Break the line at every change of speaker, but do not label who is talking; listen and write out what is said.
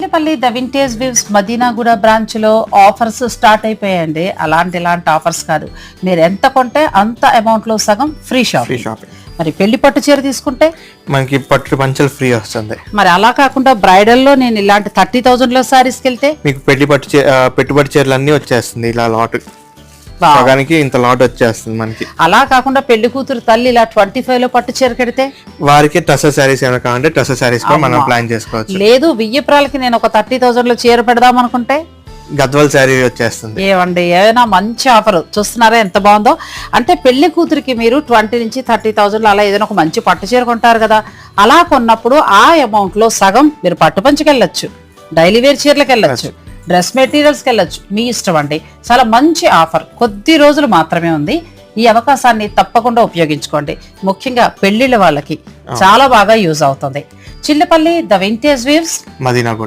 Chillapalli the vintage weaves Madinaguda branch లో offers start అయిపోయాయండి. ఇలాంటి ఆఫర్స్ కాదు, మీరు ఎంత కొంటే అంత అమౌంట్ లో సగం ఫ్రీ షాపింగ్. మరి పెళ్లి పట్టు చీర తీసుకుంటే
మనకి పట్టు పంచలు ఫ్రీ వస్తుంది.
మరి అలా కాకుండా బ్రైడల్ లో నేను ఇలాంటి 30,000 లో సారీస్కి వెళ్తే
మీకు పెట్టుబడి చీరలు అన్ని వచ్చేస్తుంది. ఇలా లాట్ సగానికి ఇంత లాట్ వచ్చేస్తుంది మనకి.
అలా కాకుండా పెళ్లి కూతురు తల్లి ఇలా 25 లో పట్టు చీర కడితే
వారికి టసర్ శారీస్ ఏమైనా కావాలంటే టసర్ శారీస్ కూడా మనం ప్లాన్ చేసుకోవచ్చు.
లేదు వియ్యప్రాలకి నేను ఒక 30,000 లో చీర పెడదాం అనుకుంటే
గద్వాల్ శారీ వచ్చేస్తుంది.
ఏమండి ఏమైనా మంచి ఆఫర్ చూస్తున్నారా ఎంత బాగుందో. అంటే పెళ్లి కూతురికి మీరు 20 నుంచి 30,000 అలా ఏదైనా ఒక మంచి పట్టు చీర కొంటారు కదా, అలా కొన్నప్పుడు ఆ అమౌంట్ లో సగం మీరు పట్టు పంచుకి వెళ్ళొచ్చు, డైలీ వేర్ చీరలకు వెళ్ళొచ్చు, డ్రెస్ మెటీరియల్స్కి వెళ్ళొచ్చు, మీ ఇష్టం అండి. చాలా మంచి ఆఫర్, కొద్ది రోజులు మాత్రమే ఉంది. ఈ అవకాశాన్ని తప్పకుండా ఉపయోగించుకోండి. ముఖ్యంగా పెళ్లిళ్ళ వాళ్ళకి చాలా బాగా యూజ్ అవుతుంది. Chillapalli the vintage weaves
Madinaguda.